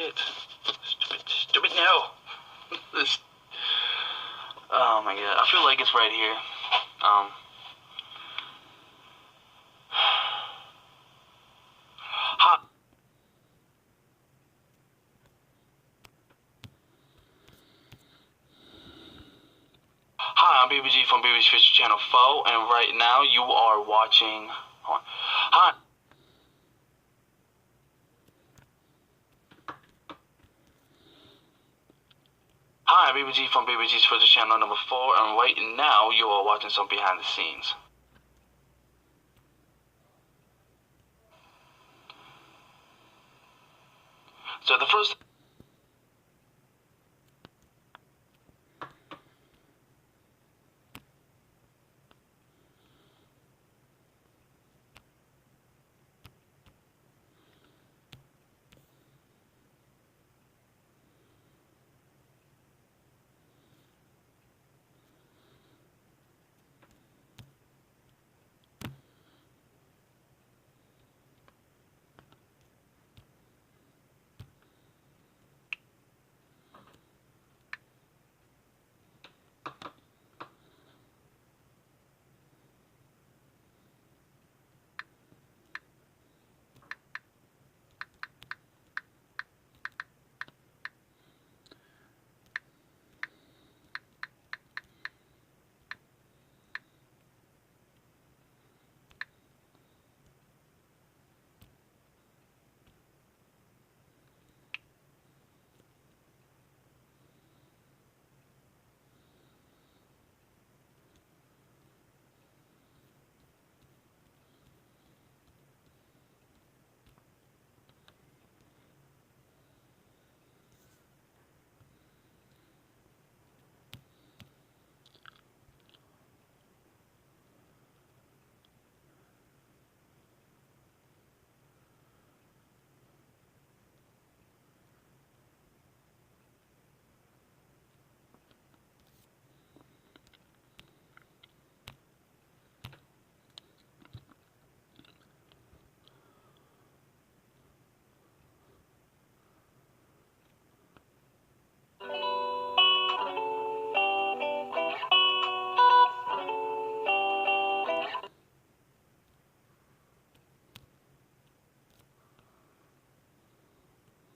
Stupid. Stupid, no. Oh my god, I feel like it's right here. Hi, I'm BBG from BBG's Future Channel 4, and right now you are watching... Hi. Hi, I'm BBG from BBG's Future Channel number 4, and right now you are watching some behind the scenes. So the first...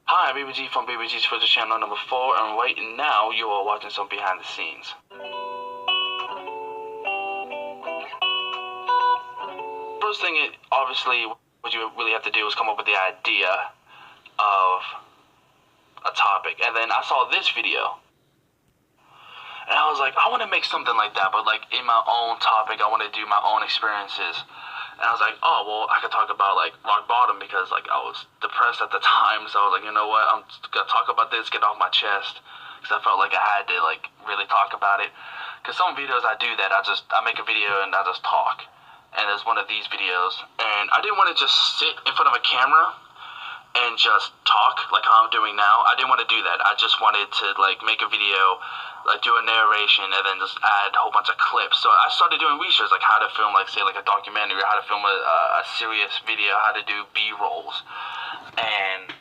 Hi, I'm BBG from BBG's Future Channel number 4, and right now you are watching some behind the scenes. First thing, obviously, what you really have to do is come up with the idea of a topic, and then I saw this video, and I was like, I want to make something like that, but like in my own topic, I want to do my own experiences. And I was like, oh, well, I could talk about, like, rock bottom because, like, I was depressed at the time. So I was like, you know what, I'm going to talk about this, get off my chest. Because I felt like I had to, like, really talk about it. Because some videos I do that, I make a video and I just talk. And there's one of these videos. And I didn't want to just sit in front of a camera and just talk like how I'm doing now. I didn't want to do that. I just wanted to, like, make a video, like, do a narration, and then just add a whole bunch of clips. So I started doing research, like how to film, like, say, like a documentary, or how to film a serious video, how to do B-rolls. And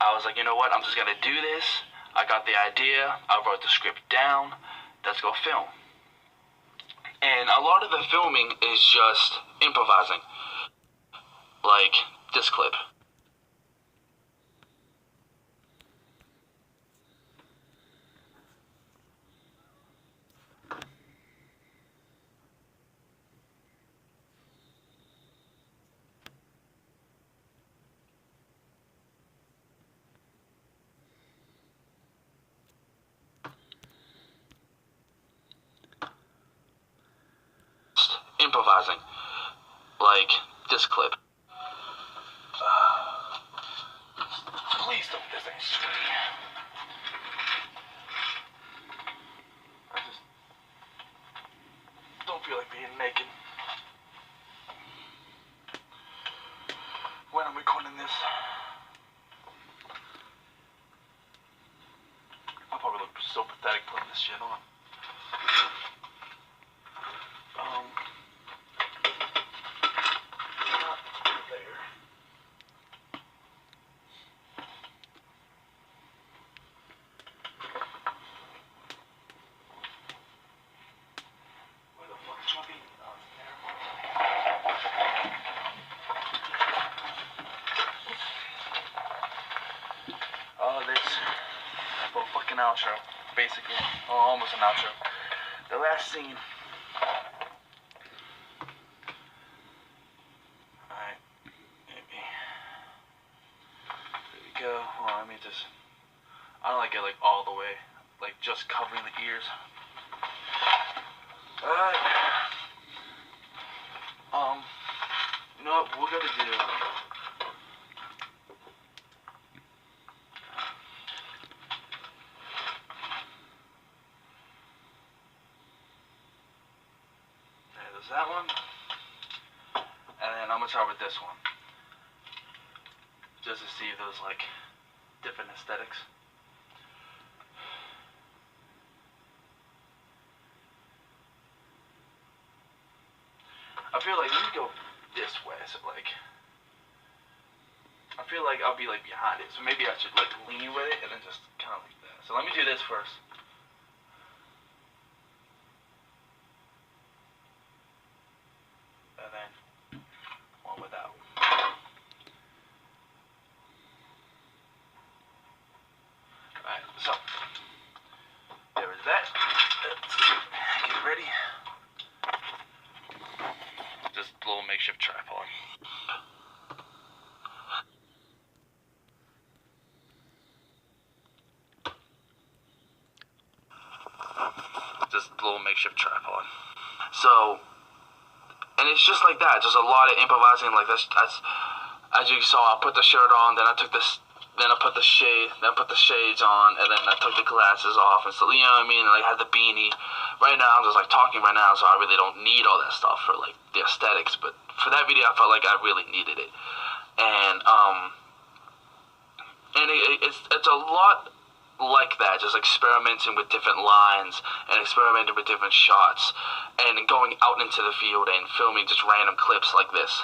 I was like, you know what, I'm just going to do this. I got the idea. I wrote the script down. Let's go film. And a lot of the filming is just improvising. Like this clip. Improvising. Like this clip. Please don't do this. I just don't feel like being naked when I'm recording this. I'll probably look so pathetic putting this shit on. like an outro, basically, or almost an outro. The last scene. Alright, maybe. There we go. Hold on, let me just. I don't like it like all the way, like just covering the ears. Alright. You know what we're gonna do? There's that one, and then I'm gonna start with this one, just to see if there's like different aesthetics. I feel like, let me go this way, so like, I feel like I'll be like behind it, so maybe I should like lean with it and then just kind of like that. So let me do this first. And then one without. Alright, so there is that. Let's get it ready. Just a little makeshift tripod. Just a little makeshift tripod. So, and it's just like that, just a lot of improvising. Like that's as you saw, I put the shirt on, then I took this, then I put the shades on, and then I took the glasses off, and so, you know what I mean, and I had the beanie. Right now I'm just like talking right now, so I really don't need all that stuff for like the aesthetics, but for that video I felt like I really needed it. And it's a lot like that, just experimenting with different lines and experimenting with different shots and going out into the field and filming just random clips like this.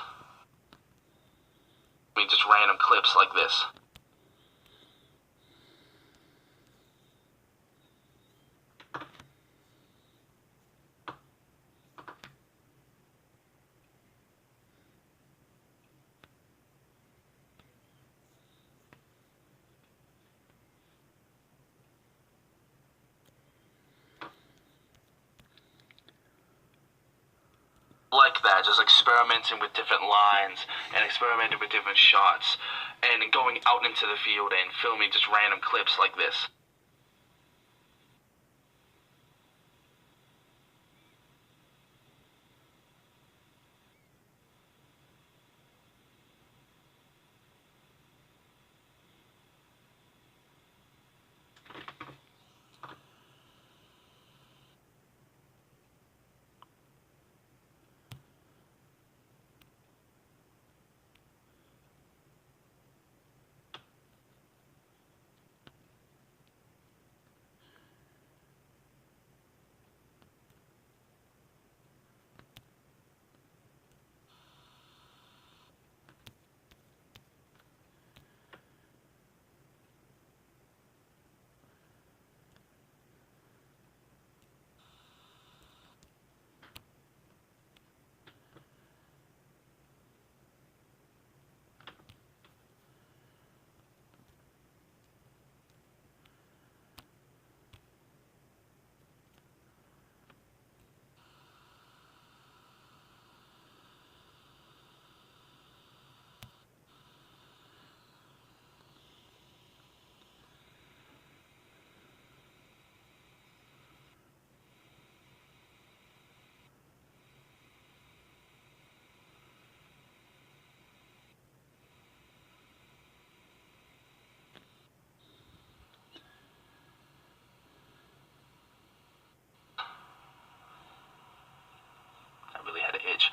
Like that, just experimenting with different lines and experimenting with different shots and going out into the field and filming just random clips like this. I really had an itch.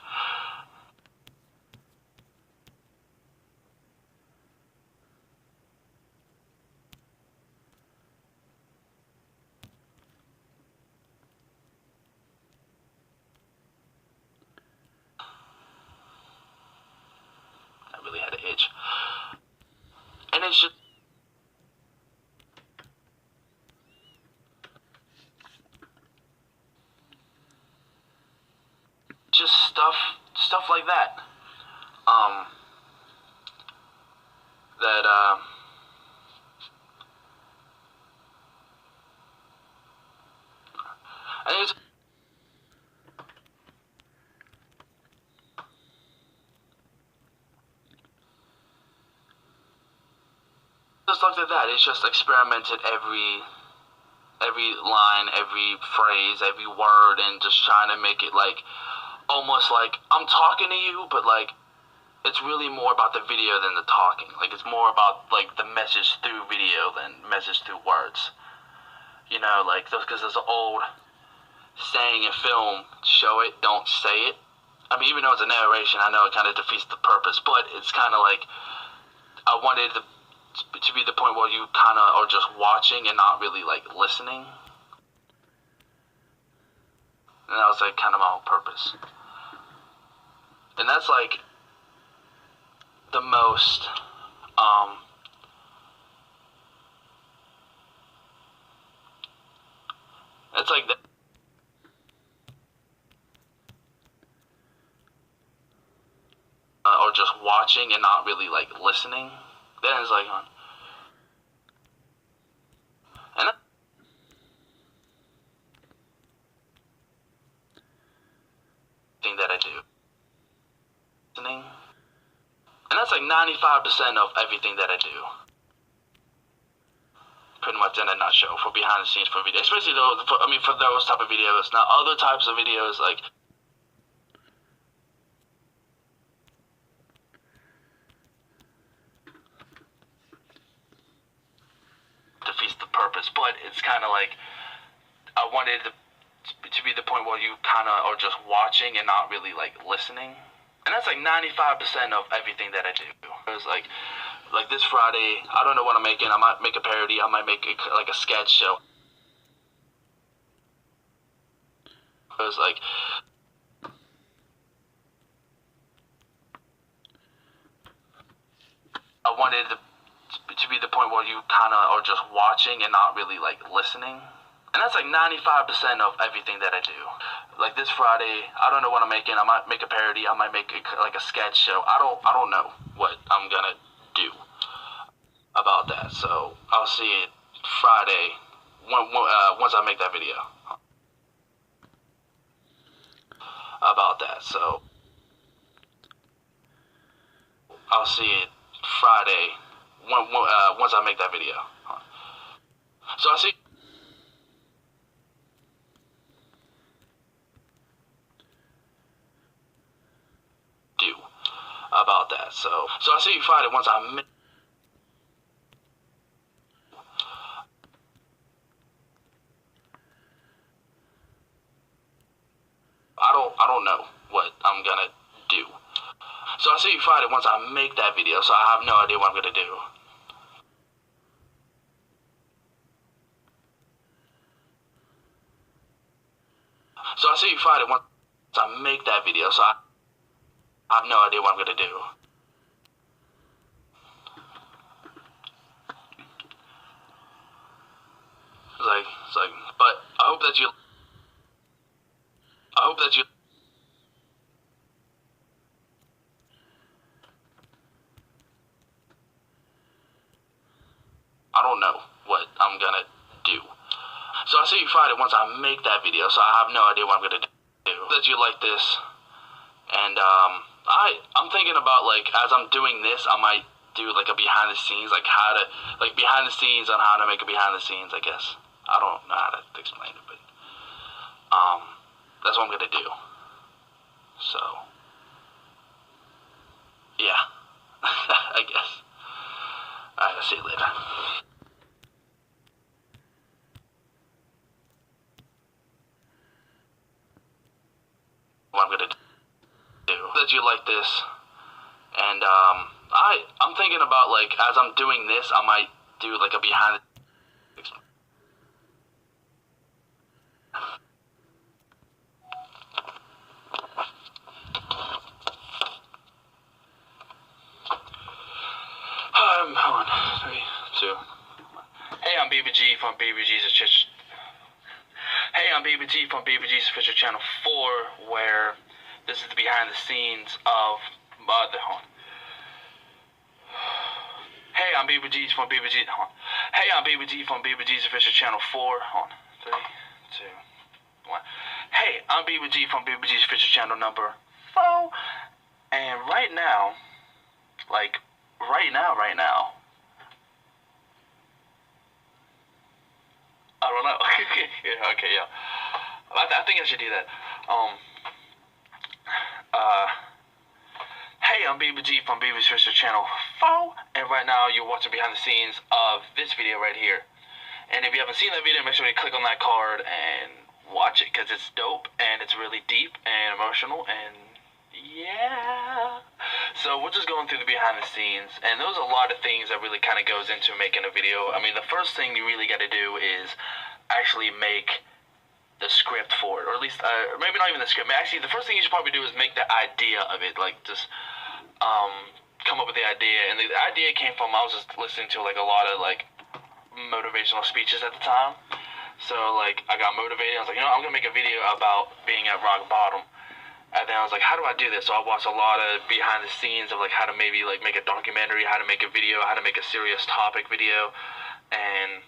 I really had an itch. And it's just stuff like that. just looked at that. It's just experimented every line, every phrase, every word, and just trying to make it like almost like I'm talking to you, but like it's really more about the video than the talking. Like it's more about like the message through video than message through words. You know, like because there's an old saying in film: "Show it, don't say it." I mean, even though it's a narration, I know it kind of defeats the purpose, but it's kind of like I wanted to be the point where you kind of are just watching and not really like listening. And that was like kind of my whole purpose. And that's like the most it's like the or just watching and not really like listening. Then it's like and thing that I do. Listening. And that's like 95% of everything that I do. Pretty much in a nutshell for behind the scenes for video. Especially those, for those type of videos. Now other types of videos like defeats the purpose, but it's kind of like I wanted to be the point where you kind of are just watching and not really like listening. And that's like 95% of everything that I do. It's like this Friday, I don't know what I'm making. I might make a parody. I might make like a sketch show. It's like I wanted to be the point where you kind of are just watching and not really like listening. And that's like 95% of everything that I do. Like this Friday, I don't know what I'm making. I might make a parody. I might make like a sketch show. I don't know what I'm gonna do about that. So I'll see it Friday once I make that video about that. So I'll see it Friday once I make that video. So I'll see. Do about that. So I'll see you Friday once I don't know what I'm gonna do. So I'll see you Friday once I make that video. So I have no idea what I'm gonna do. So I'll see you Friday once I make that video. So I have no idea what I'm gonna do. It's like, but I hope that you. I don't know what I'm gonna do. So I'll see you Friday once I make that video. So I have no idea what I'm gonna do. That you like this, and I'm thinking about like as I'm doing this, I might do like a behind the scenes, like how to behind the scenes on how to make a behind the scenes. I guess I don't know how to explain it, but that's what I'm gonna do. So yeah, I guess. Alright, I'll see you later. What I'm gonna do. That you like this, and I'm thinking about like as I'm doing this, I might do like a behind the hold on, 3, 2. Hey, I'm BBG from BBG's official. Hey, I'm BBG from BBG's official channel 4, where this is the behind the scenes of hold on. Hey, I'm BBG from BBG. Hold on. Hey, I'm BBG from BBG's official channel 4. Hold on, 3, 2, 1. Hey, I'm BBG from BBG's official channel number 4, and right now, don't know. Yeah, okay, yeah. I think I should do that. Hey, I'm BBG from BB's Research Channel 4, and right now you're watching behind the scenes of this video right here. And if you haven't seen that video, make sure you click on that card and watch it, because it's dope, and it's really deep and emotional, and yeah. So we're just going through the behind the scenes, and there's a lot of things that really kind of goes into making a video. I mean, the first thing you really got to do is actually make the script for it, or at least, maybe not even the script. Actually, the first thing you should probably do is make the idea of it, like just come up with the idea. And the idea came from, I was just listening to like a lot of like motivational speeches at the time. So like I got motivated. I was like, you know, I'm gonna make a video about being at rock bottom. And then I was like, how do I do this? So I watched a lot of behind the scenes of like how to maybe like make a documentary, how to make a video, how to make a serious topic video, and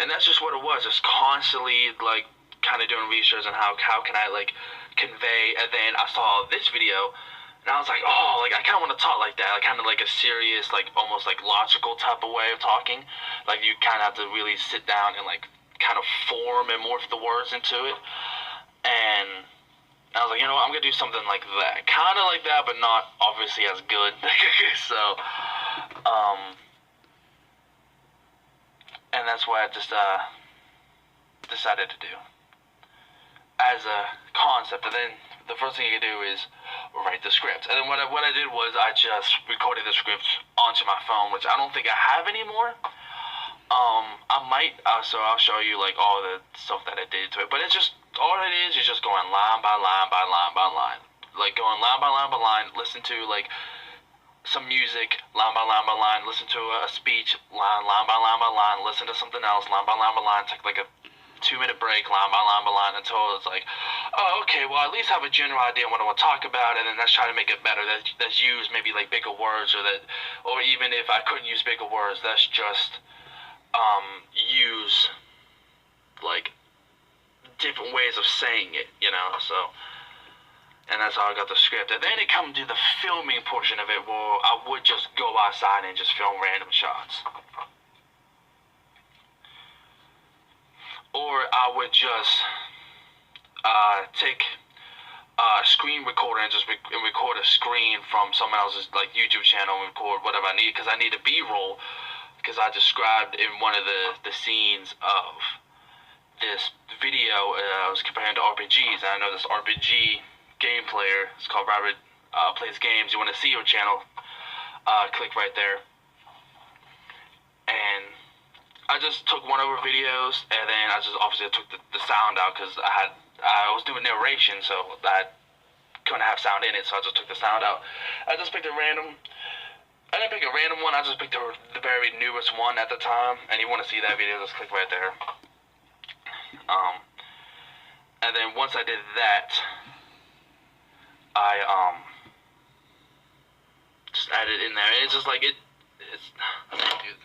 that's just what it was, just constantly like kind of doing research on how can I like convey. And then I saw this video, and I was like, oh, like I kind of want to talk like that, like kind of like a serious, like almost like logical type of way of talking. Like you kind of have to really sit down and like kind of form and morph the words into it. And I was like, you know what, I'm gonna do something like that, kind of like that, but not obviously as good. So, and that's what I just decided to do as a concept. And then the first thing you can do is write the script. And then what I did was I just recorded the script onto my phone, which I don't think I have anymore. I might, so I'll show you like all the stuff that I did to it. But it's just, all it is just going line by line by line by line. Like going line by line by line, listen to like some music, line by line by line, listen to a speech, line by line by line, listen to something else, line by line, take like a 2-minute break, line by line, until it's like, oh, okay, well, at least have a general idea of what I want to talk about, and then let's try to make it better. Let's use maybe like bigger words, or even if I couldn't use bigger words, let's just use like different ways of saying it, you know. So, and that's how I got the script. And then it comes to the filming portion of it, where I would just go outside and just film random shots. Or I would just take a screen recorder and just record a screen from someone else's like YouTube channel and record whatever I need, because I need a B-roll, because I described in one of the scenes of this video, I was comparing to RPGs, and I know this RPG game player, it's called Rabbit Plays Games. You want to see your channel, click right there. And I just took one of her videos, and then I just obviously took the sound out, because I was doing narration, so I couldn't have sound in it, so I just took the sound out. I just picked a random, I didn't pick a random one, I just picked the very newest one at the time. And you want to see that video, just click right there. And then once I did that, I just added in there. And it's just like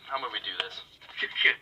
how would we do this? Shit.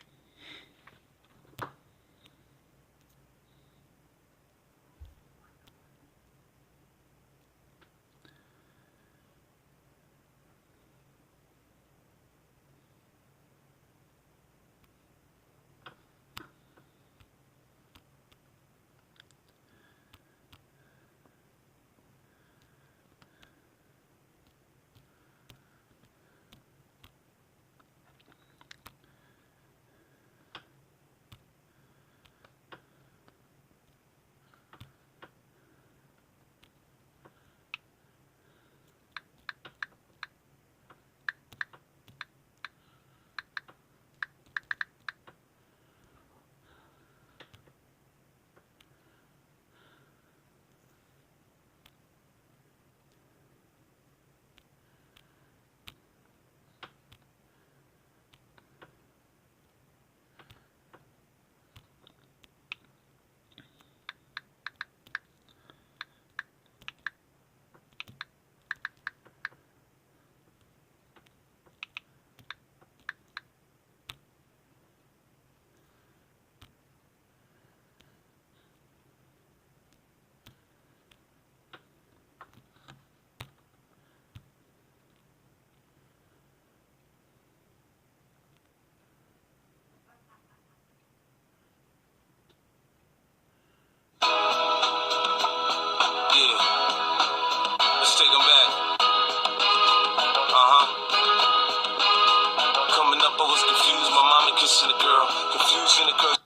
Listen to girl, confusion occurs.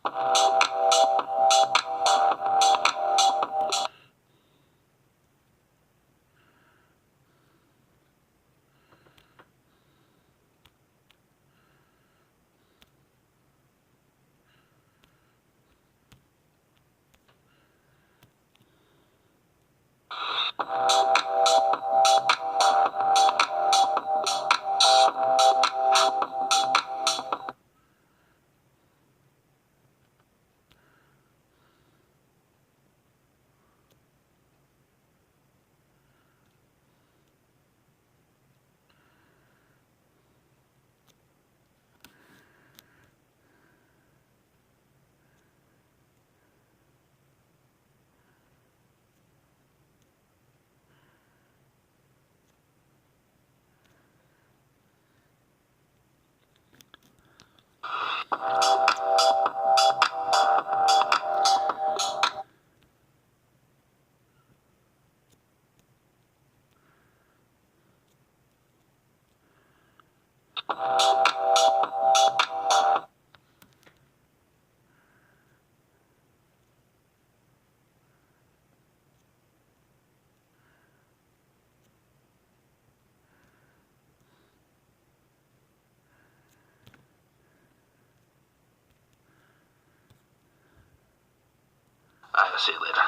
I'll see you later.